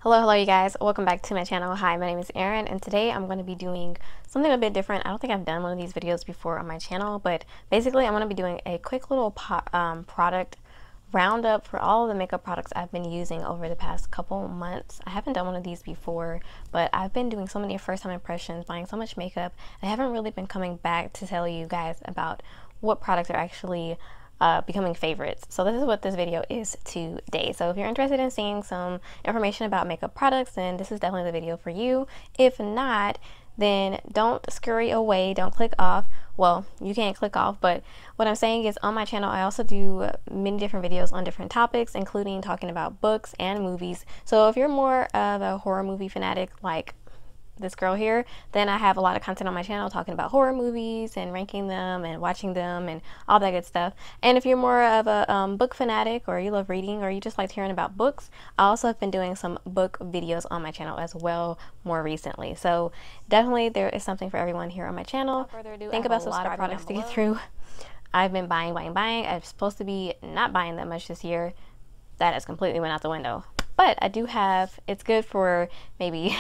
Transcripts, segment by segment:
Hello you guys, welcome back to my channel. Hi, my name is Erin, and today I'm going to be doing something a bit different. I don't think I've done one of these videos before on my channel, but basically I'm going to be doing a quick little product roundup for all of the makeup products I've been using over the past couple months. I haven't done one of these before, but I've been doing so many first time impressions, buying so much makeup. I haven't really been coming back to tell you guys about what products are actually becoming favorites. So this is what this video is today. So if you're interested in seeing some information about makeup products, then this is definitely the video for you. If not, then don't scurry away, don't click off. Well, you can't click off, but what I'm saying is on my channel I also do many different videos on different topics, including talking about books and movies. So if you're more of a horror movie fanatic like this girl here, then I have a lot of content on my channel talking about horror movies and ranking them and watching them and all that good stuff. And if you're more of a book fanatic, or you love reading, or you just like hearing about books, I also have been doing some book videos on my channel as well more recently. So definitely there is something for everyone here on my channel. Without further ado, think about a lot of products to get through. I've been buying. I'm supposed to be not buying that much this year. That has completely went out the window. But I do have, it's good for maybe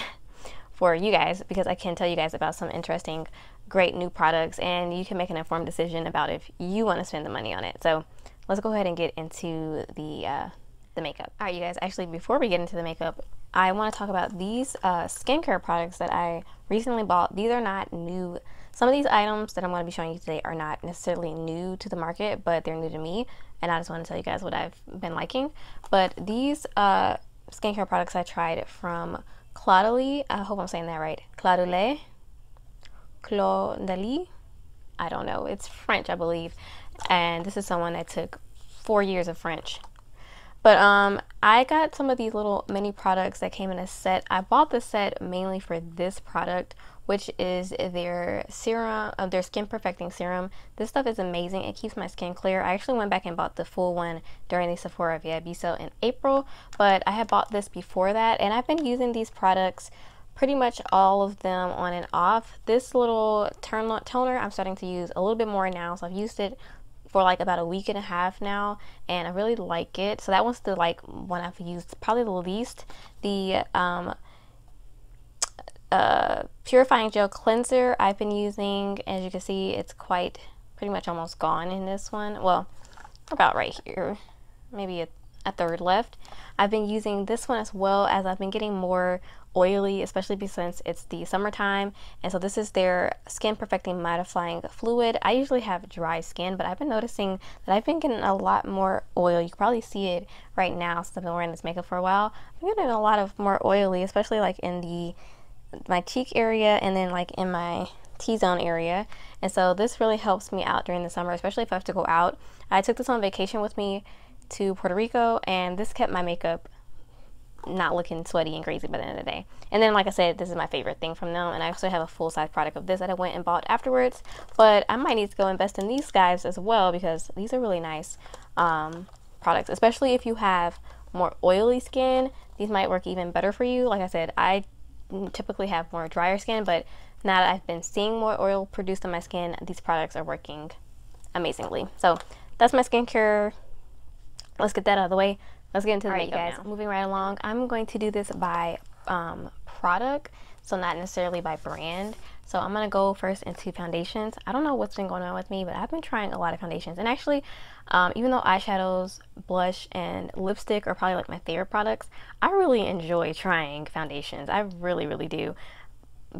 for you guys, because I can tell you guys about some interesting, great new products, and you can make an informed decision about if you want to spend the money on it. So let's go ahead and get into the makeup. All right, you guys, actually, before we get into the makeup, I want to talk about these skincare products that I recently bought. These are not new. Some of these items that I'm going to be showing you today are not necessarily new to the market, but they're new to me, and I just want to tell you guys what I've been liking. But these skincare products I tried from Caudalie, I hope I'm saying that right. Caudalie, I don't know. It's French, I believe. And this is someone that took 4 years of French. But I got some of these little mini products that came in a set. I bought the set mainly for this product, which is their serum, their skin perfecting serum. This stuff is amazing. It keeps my skin clear. I actually went back and bought the full one during the Sephora VIP sale in April, but I had bought this before that, and I've been using these products pretty much all of them on and off. This little toner I'm starting to use a little bit more now, so I've used it for like about a week and a half now, and I really like it. So that one's the one I've used probably the least. The purifying gel cleanser I've been using, as you can see, it's quite pretty much almost gone in this one. Well, about right here, maybe a third left. I've been using this one as well, as I've been getting more oily, especially since it's the summertime. And so this is their skin perfecting mattifying fluid. I usually have dry skin, but I've been noticing that I've been getting a lot more oil. You can probably see it right now since I've been wearing this makeup for a while. I'm getting a lot of more oily, especially like in my cheek area, and then like in my T-zone area. And so this really helps me out during the summer, especially if I have to go out. I took this on vacation with me to Puerto Rico, and this kept my makeup not looking sweaty and crazy by the end of the day. And then, like I said, this is my favorite thing from them, and I also have a full-size product of this that I went and bought afterwards. But I might need to go invest in these guys as well, because these are really nice products, especially if you have more oily skin. These might work even better for you. Like I said, I typically have more drier skin, but now that I've been seeing more oil produced on my skin, these products are working amazingly. So that's my skincare. Let's get that out of the way. Let's get into the makeup guys now. Moving right along, I'm going to do this by product, so not necessarily by brand. So I'm gonna go first into foundations. I don't know what's been going on with me, but I've been trying a lot of foundations, and actually even though eyeshadows, blush, and lipstick are probably like my favorite products, I really enjoy trying foundations. I really do.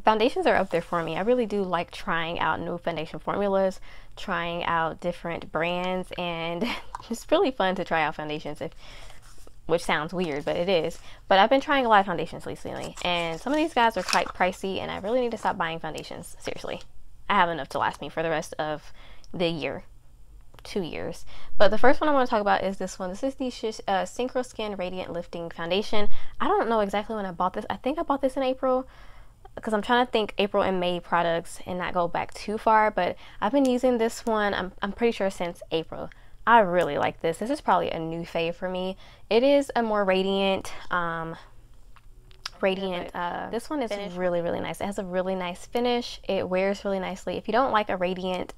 Foundations are up there for me. I really do like trying out new foundation formulas, trying out different brands, and it's really fun to try out foundations, which sounds weird, but it is. But I've been trying a lot of foundations recently, and some of these guys are quite pricey, and I really need to stop buying foundations. Seriously, I have enough to last me for the rest of the year, 2 years. But the first one I want to talk about is this one. This is the Synchro Skin Radiant Lifting Foundation. I don't know exactly when I bought this. I think I bought this in April, because I'm trying to think April and May products and not go back too far, but I've been using this one, I'm pretty sure, since April. I really like this. This is probably a new fave for me. It is a more radiant, this one is really nice. It has a really nice finish. It wears really nicely. If you don't like a radiant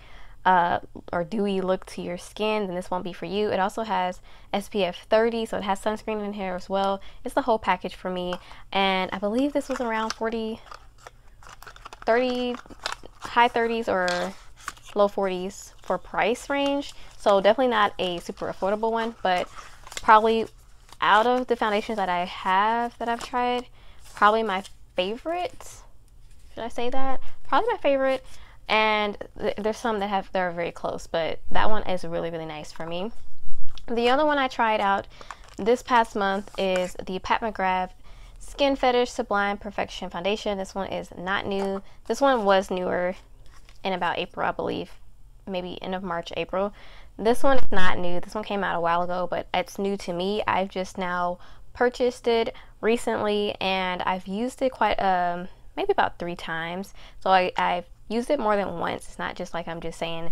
or dewy look to your skin, then this won't be for you. It also has SPF 30, so it has sunscreen in here as well. It's the whole package for me, and I believe this was around 30, high 30s or low 40s for price range. So definitely not a super affordable one, but probably out of the foundations that I have that I've tried, probably my favorite. Should I say that? Probably my favorite. And there's some that are very close, but that one is really, really nice for me. The other one I tried out this past month is the Pat McGrath Skin Fetish Sublime Perfection Foundation. This one is not new. This one was newer in about April, I believe, maybe end of March, April. This one is not new. This one came out a while ago, but it's new to me. I've just now purchased it recently, and I've used it quite maybe about 3 times. So I've used it more than once. It's not just like I'm just saying,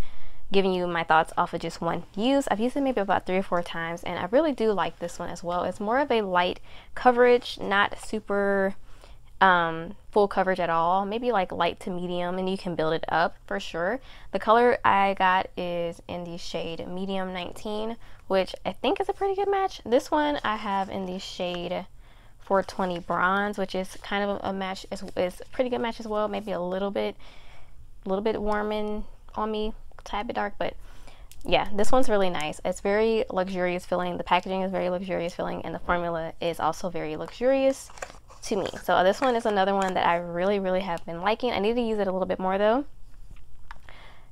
giving you my thoughts off of just one use. I've used it maybe about 3 or 4 times, and I really do like this one as well. It's more of a light coverage, not super full coverage at all, maybe like light to medium, and you can build it up for sure. The color I got is in the shade medium 19, which I think is a pretty good match. This one I have in the shade 420 bronze, which is kind of a match, is a pretty good match as well. Maybe a little bit warm on me, a tad bit dark, but yeah, this one's really nice. It's very luxurious feeling. The packaging is very luxurious feeling, and the formula is also very luxurious to me. So this one is another one that I really, really have been liking. I need to use it a little bit more though.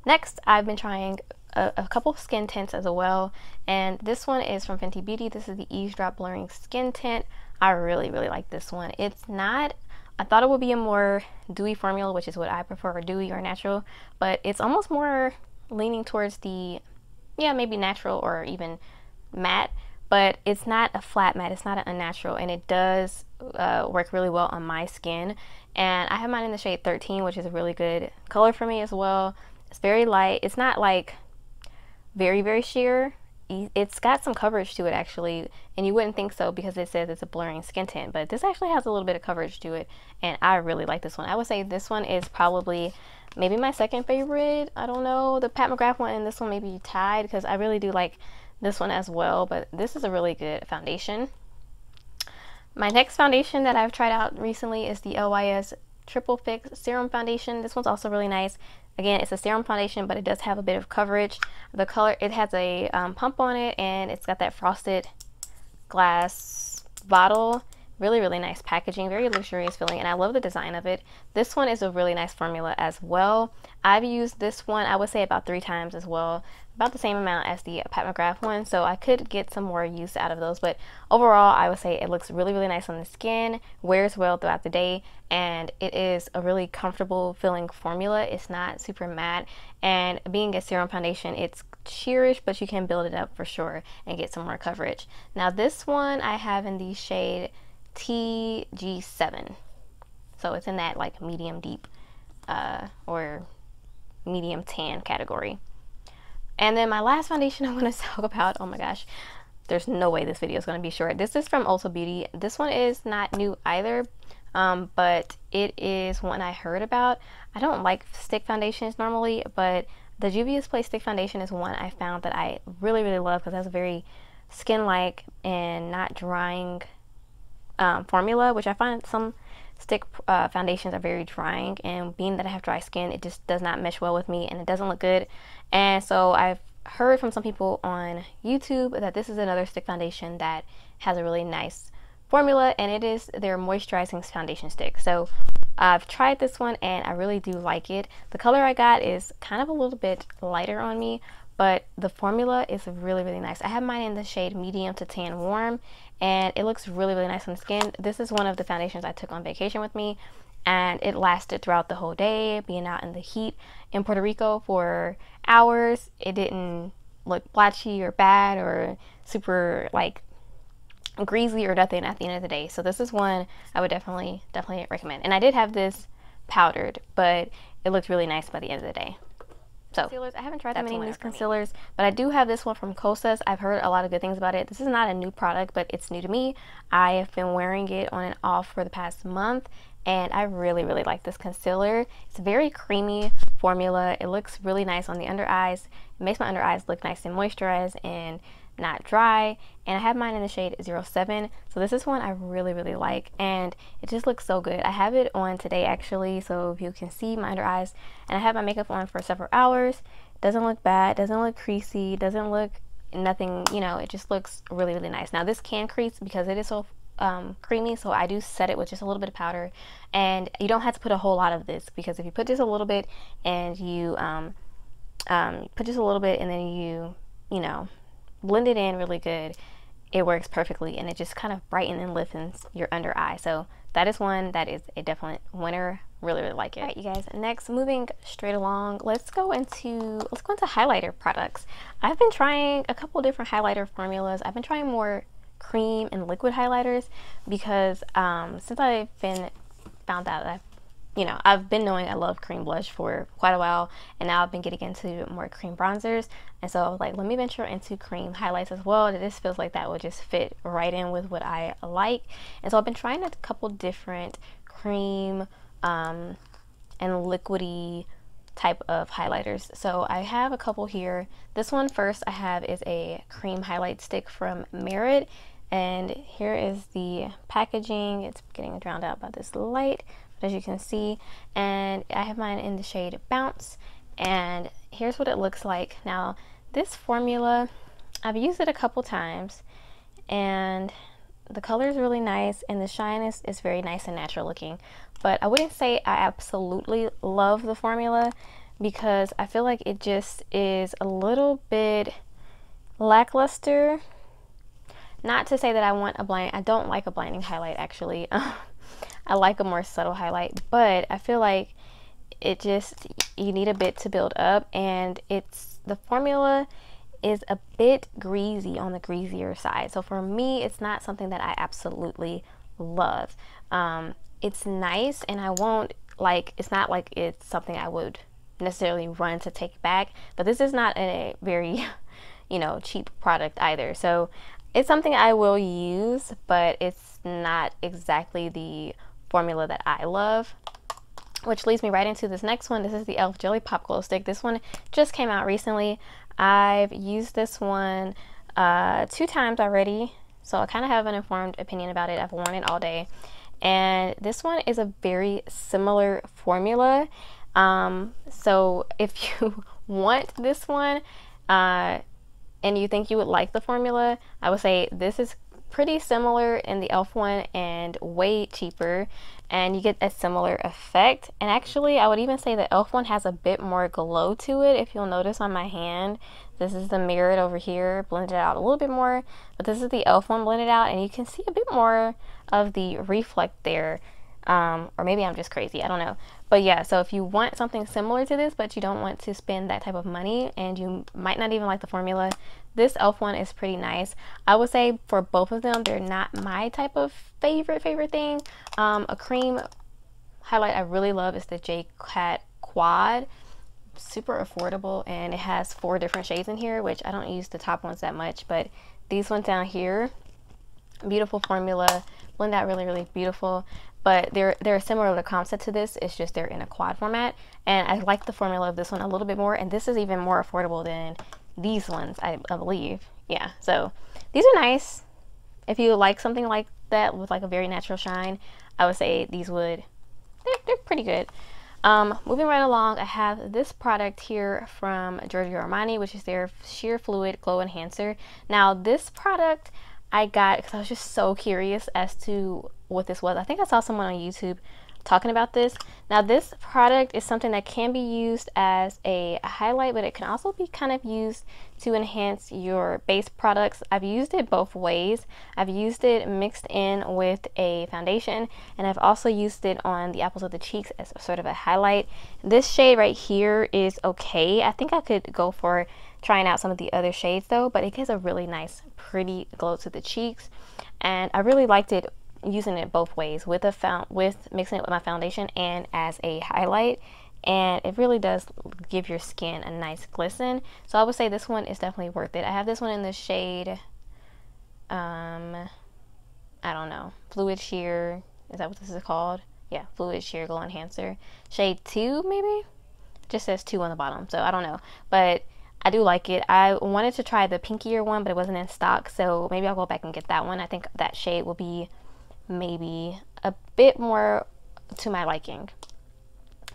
Next, I've been trying a couple of skin tints as well, and this one is from Fenty Beauty. This is the Eavesdrop Blurring Skin Tint. I really, really like this one. It's not, I thought it would be a more dewy formula, which is what I prefer, dewy or natural, but it's almost more leaning towards the, yeah, maybe natural or even matte, but it's not a flat matte, it's not an unnatural, and it does work really well on my skin. And I have mine in the shade 13, which is a really good color for me as well. It's very light. It's not like very, very sheer. It's got some coverage to it actually, and you wouldn't think so because it says it's a blurring skin tint, but this actually has a little bit of coverage to it, and I really like this one. I would say this one is probably maybe my second favorite. I don't know, the Pat McGrath one and this one may be tied because I really do like this one as well, but this is a really good foundation. My next foundation that I've tried out recently is the LYS Triple Fix Serum Foundation. This one's also really nice. Again, it's a serum foundation, but it does have a bit of coverage. The color, it has a pump on it, and it's got that frosted glass bottle. Really, really nice packaging, very luxurious feeling, and I love the design of it. This one is a really nice formula as well. I've used this one, I would say about 3 times as well, about the same amount as the Pat McGrath one, so I could get some more use out of those, but overall I would say it looks really, really nice on the skin, wears well throughout the day, and it is a really comfortable feeling formula. It's not super matte, and being a serum foundation, it's sheerish, but you can build it up for sure and get some more coverage. Now this one I have in the shade TG7, so it's in that like medium deep or medium tan category. And then my last foundation I want to talk about, oh my gosh, there's no way this video is going to be short. This is from Ulta Beauty. This one is not new either, but it is one I heard about. I don't like stick foundations normally, but the Juvia's Place stick foundation is one I found that I really, really love because it has a very skin-like and not drying formula, which I find some stick foundations are very drying, and being that I have dry skin, it just does not mesh well with me and it doesn't look good. And so I've heard from some people on YouTube that this is another stick foundation that has a really nice formula, and it is their moisturizing foundation stick. So I've tried this one and I really do like it. The color I got is kind of a little bit lighter on me, but the formula is really, really nice. I have mine in the shade medium to tan warm, and it looks really, really nice on the skin. This is one of the foundations I took on vacation with me, and it lasted throughout the whole day, being out in the heat in Puerto Rico for hours. It didn't look blotchy or bad or super like greasy or nothing at the end of the day. So this is one I would definitely recommend. And I did have this powdered, but it looked really nice by the end of the day. So concealers, I haven't tried that many of these concealers, but I do have this one from Kosas. I've heard a lot of good things about it. This is not a new product, but it's new to me. I have been wearing it on and off for the past month, and I really, really like this concealer. It's a very creamy formula. It looks really nice on the under eyes. It makes my under eyes look nice and moisturized and not dry. And I have mine in the shade 07. So this is one I really, really like, and it just looks so good. I have it on today actually, so you can see my under eyes, and I have my makeup on for several hours. It doesn't look bad, doesn't look creasy, doesn't look nothing, you know, it just looks really, really nice. Now this can crease because it is so creamy, so I do set it with just a little bit of powder, and you don't have to put a whole lot of this, because if you put just a little bit and you put just a little bit and then you know, blend it in really good, it works perfectly, and it just kind of brightens and lifts your under eye. So that is one that is a definite winner. Really, really like it. All right, you guys, next, moving straight along, let's go into highlighter products. I've been trying a couple different highlighter formulas. I've been trying more cream and liquid highlighters because since I've been found out that I've been knowing I love cream blush for quite a while, and now I've been getting into more cream bronzers, and so I was like, let me venture into cream highlights as well. This feels like that would just fit right in with what I like, and so I've been trying a couple different cream and liquidy type of highlighters. So I have a couple here. This one first I have is a cream highlight stick from Merit, and here is the packaging. It's getting drowned out by this light, but as you can see, and I have mine in the shade Bounce, and here's what it looks like. Now this formula, I've used it a couple times, and the color is really nice, and the shine is very nice and natural looking, but I wouldn't say I absolutely love the formula, because I feel like it just is a little bit lackluster. Not to say that I don't like a blinding highlight actually. I like a more subtle highlight, but I feel like you need a bit to build up, and the formula is a bit greasy, on the greasier side. So for me, it's not something that I absolutely love. It's nice, and it's not like it's something I would necessarily run to take back, but this is not a very cheap product either. So it's something I will use, but it's not exactly the formula that I love. Which leads me right into this next one. This is the e.l.f. Jelly Pop Glow Stick. This one just came out recently. I've used this one 2 times already, so I kind of have an informed opinion about it. I've worn it all day, and this one is a very similar formula. So if you want this one and you think you would like the formula, I would say this is pretty similar in the e.l.f. one and way cheaper, and you get a similar effect. And actually, I would even say the e.l.f. one has a bit more glow to it. If you'll notice on my hand, this is the Merit over here, blended out a little bit more, but this is the e.l.f. one blended out, and you can see a bit more of the reflect there. Or maybe I'm just crazy, I don't know. But yeah, so if you want something similar to this, but you don't want to spend that type of money, and you might not even like the formula, this e.l.f. one is pretty nice. I would say for both of them, they're not my type of favorite thing. A cream highlight I really love is the J Cat Quad. Super affordable, and it has 4 different shades in here, which I don't use the top ones that much, but these ones down here, beautiful formula, blend out really, really beautiful. But they're similar to the concept to this. It's just they're in a quad format, and I like the formula of this one a little bit more, and this is even more affordable than these ones, I believe. Yeah, so these are nice. If you like something like that with like a very natural shine, I would say they're pretty good. Moving right along, I have this product here from Giorgio Armani, which is their Sheer Fluid Glow Enhancer. Now this product I got because I was just so curious as to what this was. I think I saw someone on YouTube talking about this. Now this product is something that can be used as a highlight, but it can also be kind of used to enhance your base products. I've used it both ways. I've used it mixed in with a foundation, and I've also used it on the apples of the cheeks as sort of a highlight. This shade right here is okay. I think I could go for trying out some of the other shades though, but it gives a really nice pretty glow to the cheeks, and I really liked it using it both ways, with mixing it with my foundation and as a highlight, and it really does give your skin a nice glisten. So I would say this one is definitely worth it. I have this one in the shade I don't know, Fluid Sheer, is that what this is called? Yeah, Fluid Sheer Glow Enhancer. Shade 2, maybe? Just says 2 on the bottom, so I don't know. But I do like it. I wanted to try the pinkier one, but it wasn't in stock, so maybe I'll go back and get that one. I think that shade will be maybe a bit more to my liking.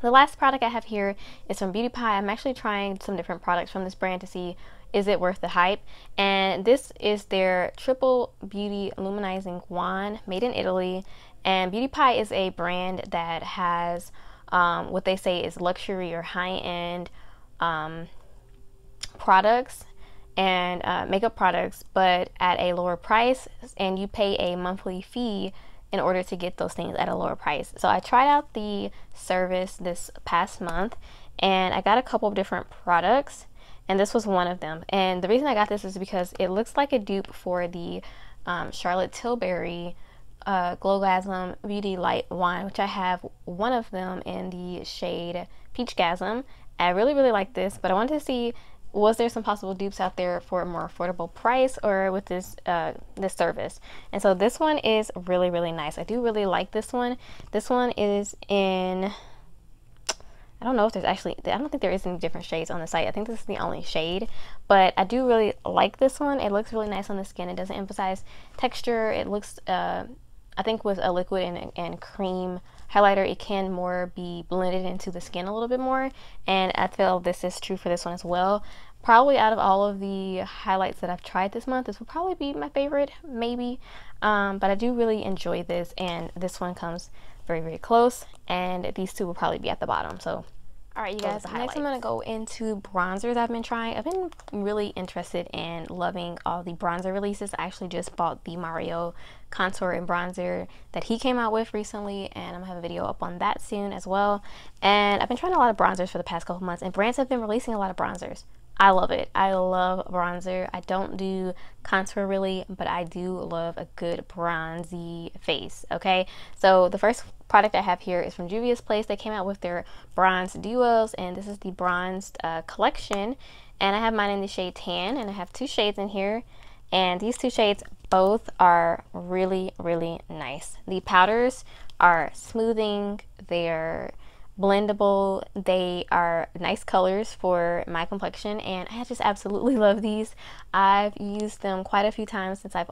The last product I have here is from Beauty Pie. I'm actually trying some different products from this brand to see is it worth the hype. And this is their Triple Beauty Luminizing Wand, made in Italy. And Beauty Pie is a brand that has what they say is luxury or high-end products and makeup products, but at a lower price, and you pay a monthly fee in order to get those things at a lower price. So I tried out the service this past month and I got a couple of different products, and this was one of them. And the reason I got this is because it looks like a dupe for the Charlotte Tilbury Glowgasm Beauty Light Wand, which I have one of them in the shade Peachgasm. I really like this, but I wanted to see, was there some possible dupes out there for a more affordable price or with this this service. And so this one is really nice. I do really like this one. This one is in, I don't know if there's actually, I don't think there is any different shades on the site. I think this is the only shade, but I do really like this one. It looks really nice on the skin. It doesn't emphasize texture. It looks, I think with a liquid and cream highlighter, it can more be blended into the skin a little bit more, and I feel this is true for this one as well. Probably out of all of the highlights that I've tried this month, this will probably be my favorite, maybe, but I do really enjoy this, and this one comes very close, and these two will probably be at the bottom. So alright, you guys, next I'm going to go into bronzers I've been trying. I've been really interested in loving all the bronzer releases. I actually just bought the Mario contour and bronzer that he came out with recently, and I'm going to have a video up on that soon as well. And I've been trying a lot of bronzers for the past couple months, and brands have been releasing a lot of bronzers. I love it. I love bronzer. I don't do contour really, but I do love a good bronzy face, okay? So the first product I have here is from Juvia's Place. They came out with their bronze duos, and this is the bronzed collection. And I have mine in the shade Tan, and I have two shades in here. And these two shades both are really nice. The powders are smoothing. They're blendable. They are nice colors for my complexion, and I just absolutely love these. I've used them quite a few times since I've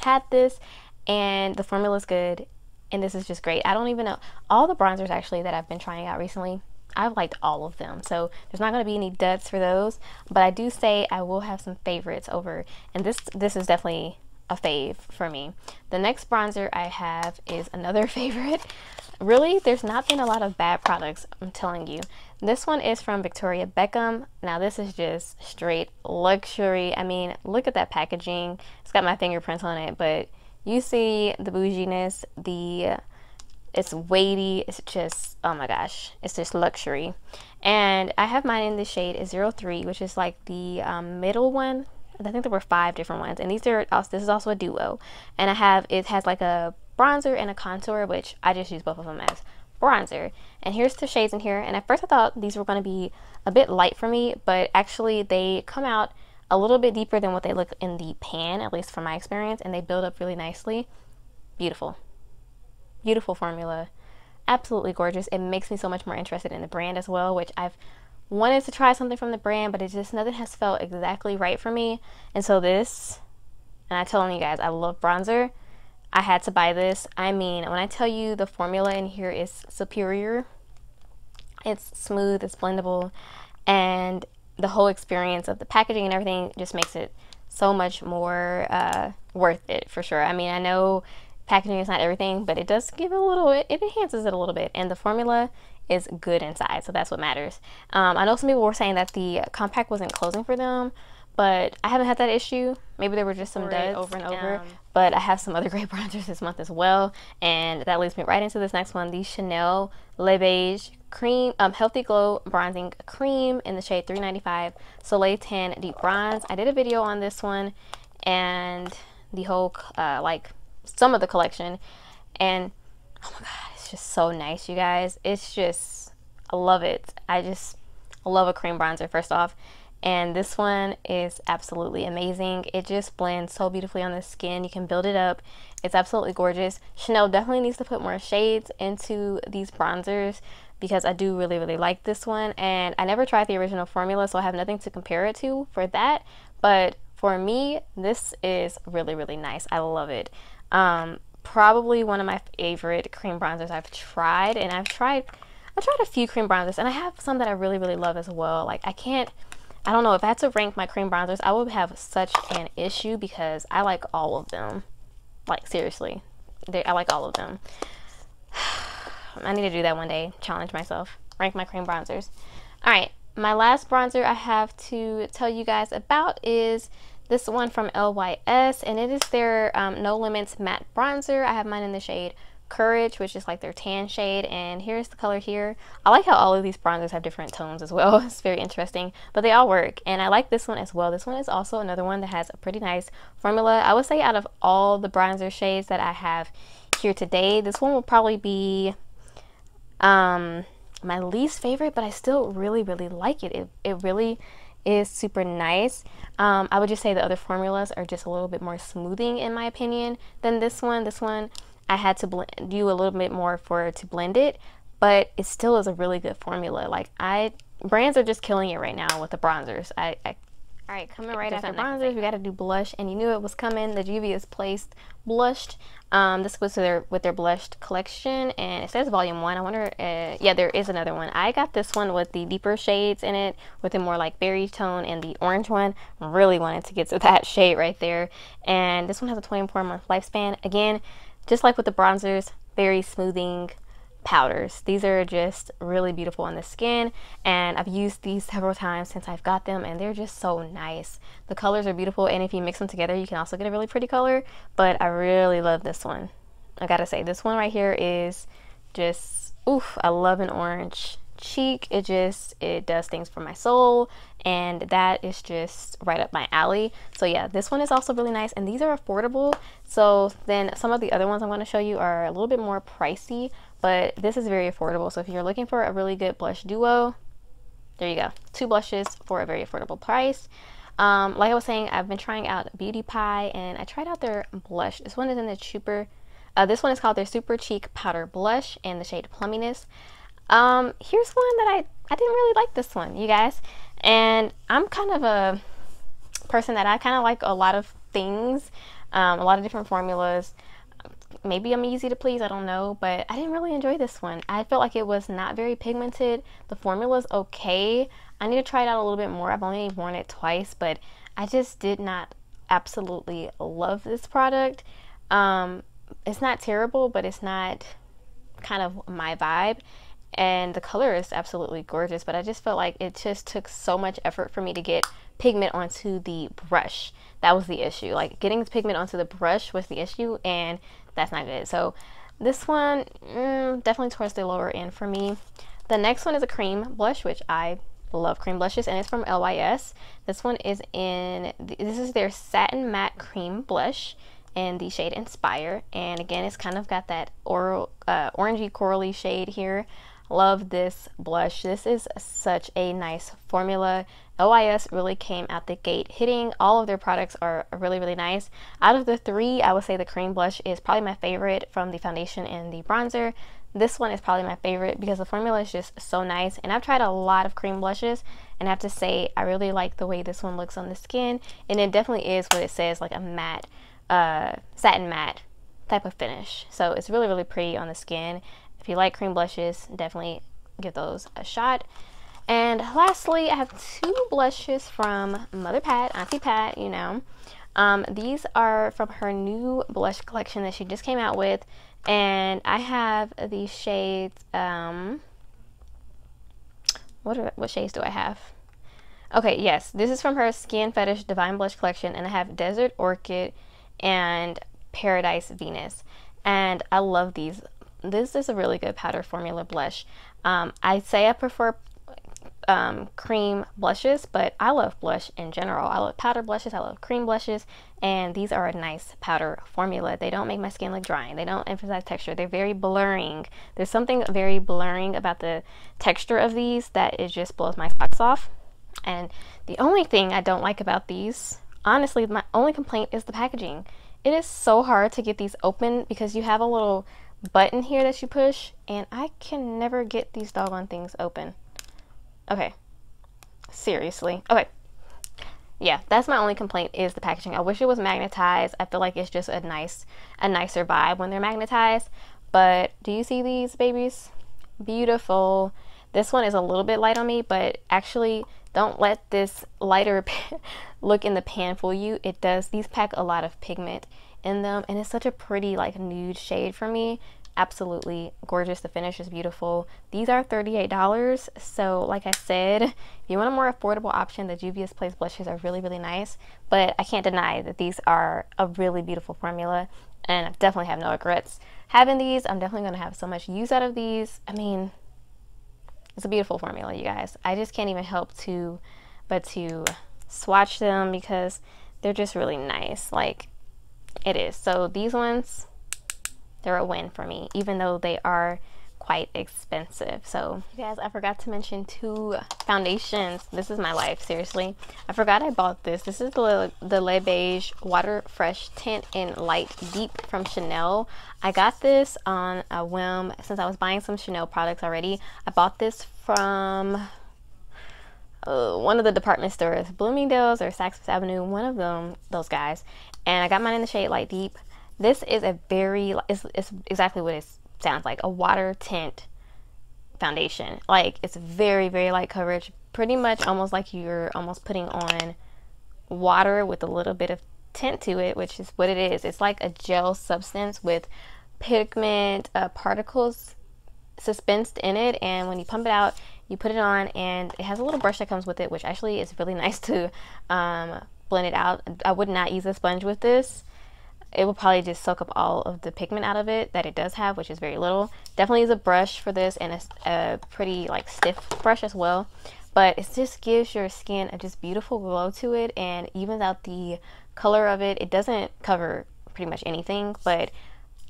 had this, and the formula is good, and this is just great. I don't even know, all the bronzers actually that I've been trying out recently, I've liked all of them, so there's not going to be any duds for those, but I do say I will have some favorites over, and this is definitely a fave for me. The next bronzer I have is another favorite. Really, there's not been a lot of bad products, I'm telling you. This one is from Victoria Beckham. Now this is just straight luxury. I mean, look at that packaging. It's got my fingerprints on it, but you see the bouginess, it's weighty, it's just, oh my gosh, it's just luxury. And I have mine in the shade 03, which is like the middle one. I think there were 5 different ones, and this is also a duo. And it has like a bronzer and a contour, which I just use both of them as bronzer. And here's the shades in here, and at first I thought these were going to be a bit light for me, but actually they come out a little bit deeper than what they look in the pan, at least from my experience, and they build up really nicely. Beautiful formula, absolutely gorgeous. It makes me so much more interested in the brand as well, which I've wanted to try something from the brand, but nothing has felt exactly right for me. And so this, and I'm telling you guys, I love bronzer. I had to buy this. I mean, when I tell you the formula in here is superior, it's smooth, it's blendable, and the whole experience of the packaging and everything just makes it so much more worth it for sure. I mean, I know packaging is not everything, but it does give it a little, it enhances it a little bit, and the formula is good inside, so that's what matters. I know some people were saying that the compact wasn't closing for them, but I haven't had that issue. Maybe there were just some duds over and over, but I have some other great bronzers this month as well, and that leads me right into this next one, the Chanel Le Beige Cream Healthy Glow Bronzing Cream in the shade 395 Soleil Tan Deep Bronze. I did a video on this one and the whole like some of the collection, and oh my god, it's just so nice, you guys. It's just, I love it. I love a cream bronzer, first off, and this one is absolutely amazing. It just blends so beautifully on the skin. You can build it up It's absolutely gorgeous. Chanel definitely needs to put more shades into these bronzers because I do really, really like this one. And I never tried the original formula, so I have nothing to compare it to for that. But for me, this is really, really nice. I love it. Probably one of my favorite cream bronzers I've tried. And I've tried a few cream bronzers, and I have some that I really, really love as well. Like, I don't know, if I had to rank my cream bronzers, I would have such an issue because I like all of them. Like, seriously, I like all of them. I need to do that one day, challenge myself, rank my cream bronzers. All right, my last bronzer I have to tell you guys about is this one from LYS, and it is their No Limits matte bronzer. I have mine in the shade Courage, which is like their tan shade, and here's the color here. I like how all of these bronzers have different tones as well. It's very interesting, but they all work, and I like this one as well. This one is also another one that has a pretty nice formula. I would say out of all the bronzer shades that I have here today, this one will probably be my least favorite, but I still really, really like it. It really is super nice. I would just say the other formulas are just a little bit more smoothing in my opinion than this one. This one I had to do a little bit more to blend it, but it still is a really good formula. Like, brands are just killing it right now with the bronzers. All right, coming right after bronzers, we got to do blush, and you knew it was coming. The Juvia's Place Blushed. This was with their blushed collection, and it says volume 1. I wonder, yeah, there is another one. I got this one with the deeper shades in it, with the more like berry tone and the orange one. Really wanted to get to that shade right there, and this one has a 24-month lifespan. Again, just like with the bronzers, very smoothing powders. These are just really beautiful on the skin, and I've used these several times since I've got them, and they're just so nice. The colors are beautiful, and if you mix them together, you can also get a really pretty color, but I really love this one. I gotta say, this one right here is just, oof, I love an orange cheek. It does things for my soul, and that is just right up my alley. So yeah, this one is also really nice, and these are affordable. So then some of the other ones I'm going to show you are a little bit more pricey, but this is very affordable. So if you're looking for a really good blush duo, there you go, 2 blushes for a very affordable price. Like I was saying, I've been trying out Beauty Pie, and I tried out their blush. This one is in the this one is called their Super Cheek Powder Blush in the shade Plumminess. Here's one that I didn't really like this one, you guys, and I'm kind of a person that I kind of like a lot of things, a lot of different formulas. Maybe I'm easy to please, I don't know, but I didn't really enjoy this one. I felt like it was not very pigmented. The formula's okay. I need to try it out a little bit more. I've only worn it twice, but I just did not absolutely love this product. It's not terrible, but it's not kind of my vibe. And the color is absolutely gorgeous, but I just felt like it just took so much effort for me to get pigment onto the brush. That was the issue. Like, getting the pigment onto the brush was the issue, and that's not good. So this one, definitely towards the lower end for me. The next one is a cream blush, which I love cream blushes, and it's from LYS. This one is this is their Satin Matte Cream Blush in the shade Inspire, and again, it's kind of got that orangey corally shade here. Love this blush. This is such a nice formula. LYS really came out the gate hitting. All of their products are really, really nice. Out of the 3, I would say the cream blush is probably my favorite from the foundation and the bronzer. This one is probably my favorite because the formula is just so nice, and I've tried a lot of cream blushes, and I have to say I really like the way this one looks on the skin, and it definitely is what it says, like a matte, satin matte type of finish. So it's really, really pretty on the skin. If you like cream blushes, definitely give those a shot. And lastly, I have 2 blushes from Mother Pat, Auntie Pat, you know. These are from her new blush collection that she just came out with, and I have these shades. What shades do I have? Okay, yes, this is from her Skin Fetish Divine Blush collection, and I have Desert Orchid and Paradise Venus, and I love these. This is a really good powder formula blush. I'd say I prefer cream blushes, but I love blush in general. I love powder blushes, I love cream blushes, and these are a nice powder formula. They don't make my skin look dry. They don't emphasize texture. They're very blurring. There's something very blurring about the texture of these that it just blows my socks off. And the only thing I don't like about these, honestly, my only complaint is the packaging. It is so hard to get these open because you have a little button here that you push, and I can never get these doggone things open. Okay, seriously. Okay, yeah, that's my only complaint is the packaging. I wish it was magnetized. I feel like it's just a nicer vibe when they're magnetized. But do you see these babies? Beautiful. This one is a little bit light on me, but actually don't let this lighter look in the pan fool you. It does. These pack a lot of pigment in them, and it's such a pretty like nude shade for me. Absolutely gorgeous. The finish is beautiful. These are $38. So like I said, if you want a more affordable option, the Juvia's Place blushes are really, really nice. But I can't deny that these are a really beautiful formula, and I definitely have no regrets having these. I'm definitely going to have so much use out of these. I mean, it's a beautiful formula, you guys. I just can't even help but to swatch them because they're just really nice. Like, it is. So these ones, they're a win for me, even though they are quite expensive. So you guys, I forgot to mention 2 foundations. This is my life, seriously. I forgot I bought this. This is the Le Beige Water Fresh Tint in Light Deep from Chanel. I got this on a whim since I was buying some Chanel products already. I bought this from one of the department stores, Bloomingdale's or Saks Fifth Avenue, one of them, those guys. And I got mine in the shade Light Deep. This is a very, it's exactly what it sounds like, a water tint foundation. Like, it's very, very light coverage, pretty much almost like you're almost putting on water with a little bit of tint to it, which is what it is. It's like a gel substance with pigment particles suspensed in it, and when you pump it out, you put it on, and it has a little brush that comes with it, which actually is really nice to blend it out. I would not use a sponge with this. It will probably just soak up all of the pigment out of it that it does have, which is very little. Definitely use a brush for this, and a pretty like stiff brush as well. But it just gives your skin a just beautiful glow to it, and evens out the color of it. It doesn't cover pretty much anything, but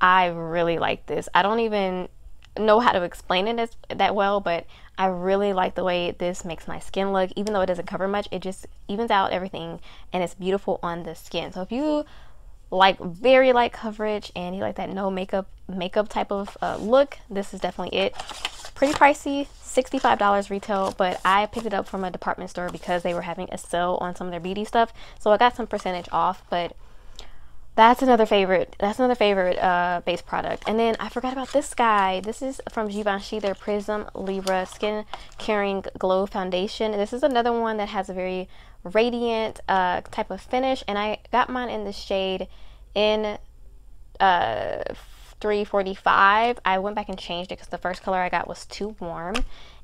I really like this. I don't even know how to explain it that well, but I really like the way this makes my skin look. Even though it doesn't cover much, it just evens out everything, and it's beautiful on the skin. So if you like very light coverage and you like that no makeup type of look, this is definitely it. Pretty pricey, $65 retail, but I picked it up from a department store because they were having a sale on some of their beauty stuff, so I got some percentage off. But that's another favorite base product. And then I forgot about this guy. This is from Givenchy, their Prism Libra Skin Caring Glow Foundation. This is another one that has a very radiant type of finish, and I got mine in the shade in 345. I went back and changed it because the first color I got was too warm.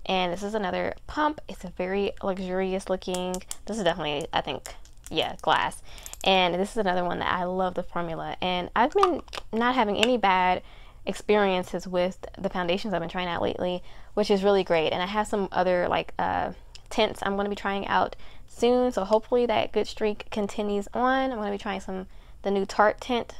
And this is another pump. It's a very luxurious looking, this is definitely, I think, yeah, glass. And this is another one that I love the formula, and I've been not having any bad experiences with the foundations I've been trying out lately, which is really great. And I have some other like tints I'm going to be trying out soon, so hopefully that good streak continues on. I'm going to be trying the new Tarte tint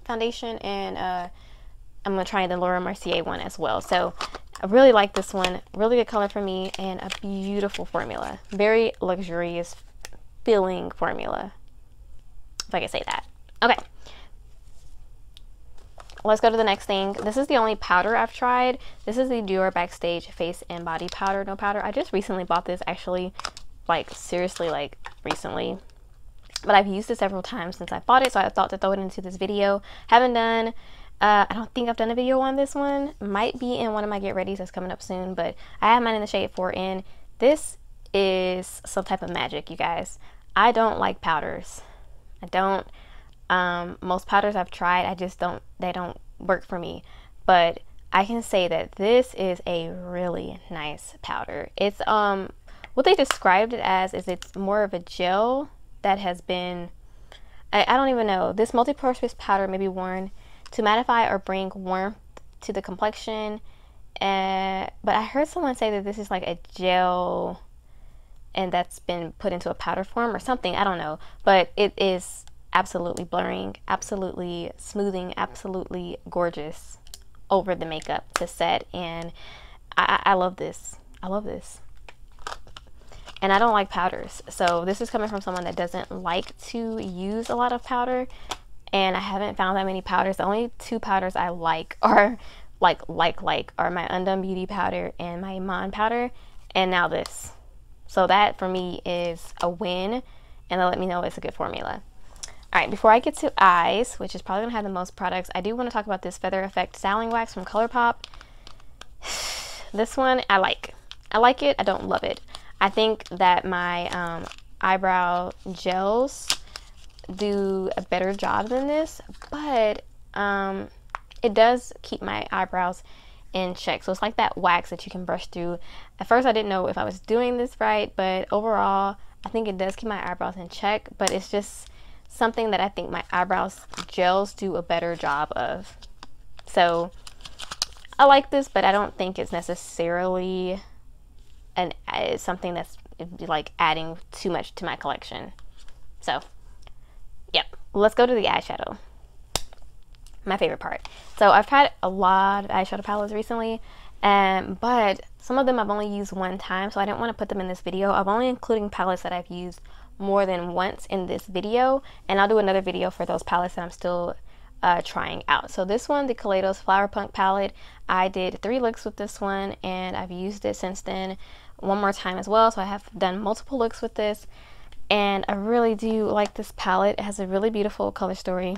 foundation, and I'm going to try the Laura Mercier one as well. So I really like this one, really good color for me, and a beautiful formula, very luxurious feeling formula, if I can say that. Okay, let's go to the next thing. This is the only powder I've tried. This is the Dior Backstage Face and Body Powder, no powder. I just recently bought this, actually, like seriously, like recently, but I've used it several times since I bought it, so I thought to throw it into this video. Haven't done I don't think I've done a video on this one. Might be in one of my get readies that's coming up soon, but I have mine in the shade 4N. This is some type of magic, you guys. I don't like powders. I don't. Most powders I've tried, they don't work for me. But I can say that this is a really nice powder. It's what they described it as is it's more of a gel that has been, I don't even know. This multi-purpose powder may be worn to mattify or bring warmth to the complexion. But I heard someone say that this is like a gel and that's been put into a powder form or something. I don't know. But it is absolutely blurring, absolutely smoothing, absolutely gorgeous over the makeup to set. And I love this. I love this. And I don't like powders. So this is coming from someone that doesn't like to use a lot of powder. and I haven't found that many powders. The only two powders I like are are my Undone Beauty powder and my Iman powder, and now this. So that for me is a win, and they'll let me know it's a good formula. All right, before I get to eyes, which is probably gonna have the most products, I do want to talk about this Feather Effect Styling Wax from ColourPop. This one I like. I like it. I don't love it. I think that my eyebrow gels do a better job than this, but it does keep my eyebrows in check. So it's like that wax that you can brush through. At first I didn't know if I was doing this right, but overall I think it does keep my eyebrows in check, but it's just something that I think my eyebrows gels do a better job of. So I like this, but I don't think it's necessarily something that's like adding too much to my collection. So yep, let's go to the eyeshadow. My favorite part. So I've tried a lot of eyeshadow palettes recently, but some of them I've only used one time, so I didn't want to put them in this video. I'm only including palettes that I've used more than once in this video, and I'll do another video for those palettes that I'm still trying out. So this one, the Kaleidos Flower Punk palette, I did 3 looks with this one, and I've used it since then one more time as well. So I have done multiple looks with this, and I really do like this palette. It has a really beautiful color story.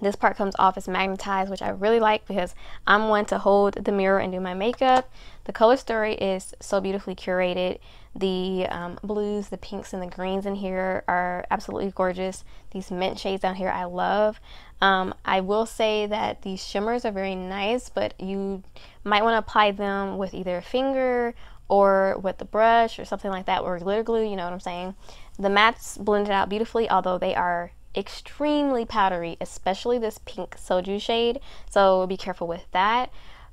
This part comes off as magnetized, which I really like because I'm one to hold the mirror and do my makeup. The color story is so beautifully curated. The blues, the pinks, and the greens in here are absolutely gorgeous. These mint shades down here I love. I will say that these shimmers are very nice, but you might want to apply them with either a finger or with the brush or something like that, or glitter glue, you know what I'm saying. The mattes blended out beautifully, although they are extremely powdery, especially this pink soju shade, so be careful with that.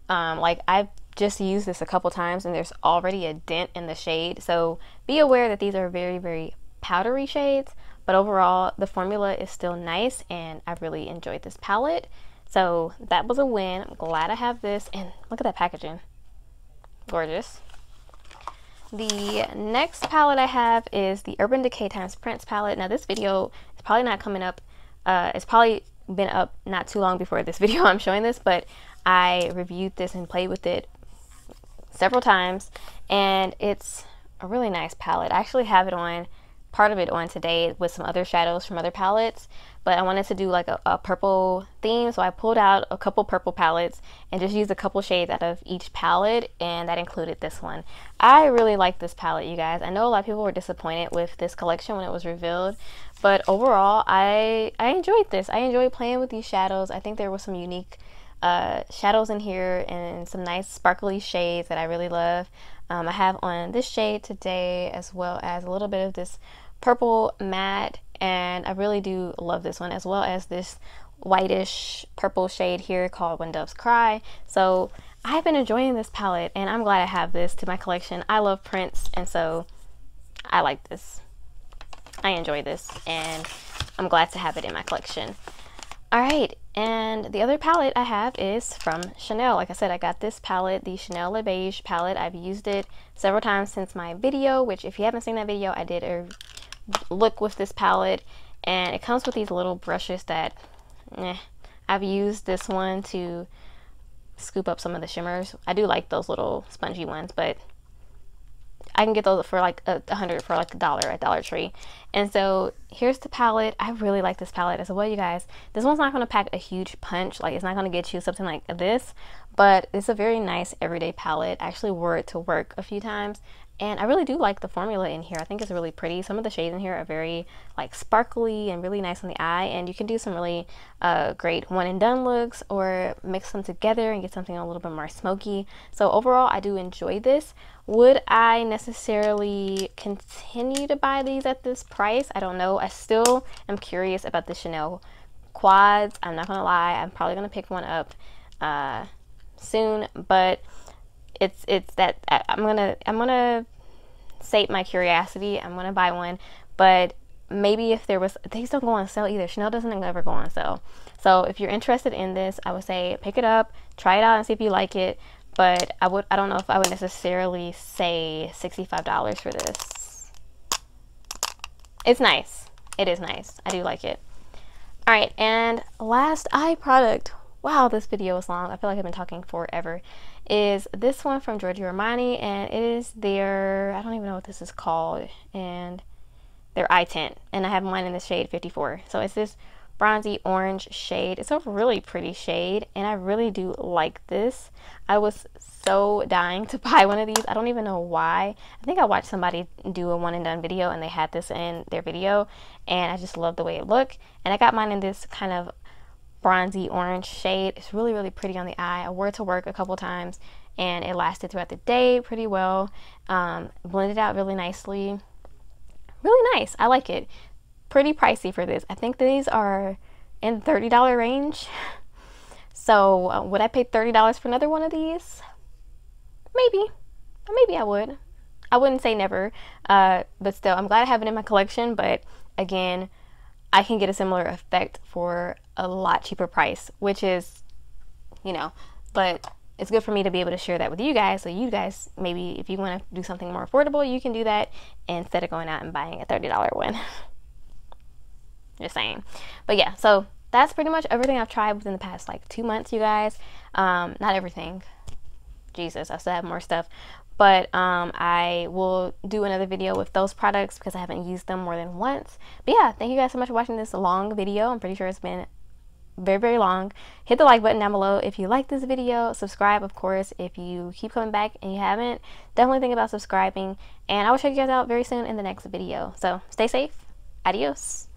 Like I've just used this a couple times and there's already a dent in the shade, so be aware that these are very, very powdery shades, but overall the formula is still nice and I really enjoyed this palette. So that was a win. I'm glad I have this, and look at that packaging, gorgeous. The next palette I have is the Urban Decay x Prince palette. Now this video is probably not coming up, it's probably been up not too long before this video I'm showing this, but I reviewed this and played with it several times, and it's a really nice palette. I actually have it on, part of it on today with some other shadows from other palettes, but I wanted to do like a purple theme, so I pulled out a couple purple palettes and just used a couple shades out of each palette, and that included this one. I really like this palette, you guys. I know a lot of people were disappointed with this collection when it was revealed, but overall I enjoyed this. I enjoyed playing with these shadows. I think there were some unique shadows in here and some nice sparkly shades that I really love. I have on this shade today, as well as a little bit of this purple matte, and I really do love this one, as well as this whitish purple shade here called When Doves Cry. So I've been enjoying this palette, and I'm glad I have this to my collection. I love Prince, and so I like this. I enjoy this, and I'm glad to have it in my collection. Alright, and the other palette I have is from Chanel. Like I said, I got this palette, the Chanel Le Beige palette. I've used it several times since my video, which if you haven't seen that video, I did a look with this palette, and it comes with these little brushes that I've used this one to scoop up some of the shimmers. I do like those little spongy ones, but I can get those for like $100 for like $1 at Dollar Tree. And so here's the palette. I really like this palette as well, you guys. This one's not going to pack a huge punch, like it's not going to get you something like this, but it's a very nice everyday palette. I actually wore it to work a few times, and I really do like the formula in here. I think it's really pretty. Some of the shades in here are very like sparkly and really nice on the eye, and you can do some really great one and done looks, or mix them together and get something a little bit more smoky. So overall, I do enjoy this. Would I necessarily continue to buy these at this price? I don't know. I still am curious about the Chanel quads. I'm not gonna lie, I'm probably gonna pick one up soon, but it's that I'm gonna sate my curiosity. I'm gonna buy one, but maybe if there was, these don't go on sale either. Chanel doesn't ever go on sale. So if you're interested in this, I would say pick it up, try it out, and see if you like it. But I don't know if I would necessarily say $65 for this. It's nice. It is nice. I do like it. All right, and last eye product. Wow, this video is long. I feel like I've been talking forever. Is this one from Giorgio Armani, and it is their, I don't even know what this is called, and their eye tint, and I have mine in the shade 54. So it's this bronzy orange shade. It's a really pretty shade, and I really do like this. I was so dying to buy one of these. I don't even know why. I think I watched somebody do a one and done video, and they had this in their video, and I just love the way it looked. And I got mine in this kind of bronzy orange shade. It's really, really pretty on the eye. I wore it to work a couple times, and it lasted throughout the day pretty well. Blended out really nicely. Really nice. I like it. Pretty pricey for this. I think these are in the $30 range. So would I pay $30 for another one of these? Maybe. Maybe I would. I wouldn't say never. But still, I'm glad I have it in my collection. But again, I can get a similar effect for a lot cheaper price, which is, you know, but it's good for me to be able to share that with you guys. So you guys, maybe if you want to do something more affordable, you can do that instead of going out and buying a $30 one. Just saying. But yeah, so that's pretty much everything I've tried within the past like 2 months, you guys. Not everything. Jesus, I still have more stuff. But I will do another video with those products because I haven't used them more than once. But yeah, thank you guys so much for watching this long video. I'm pretty sure it's been very, very long. Hit the like button down below if you like this video. Subscribe, of course, if you keep coming back and you haven't. Definitely think about subscribing. And I will check you guys out very soon in the next video. So stay safe. Adios.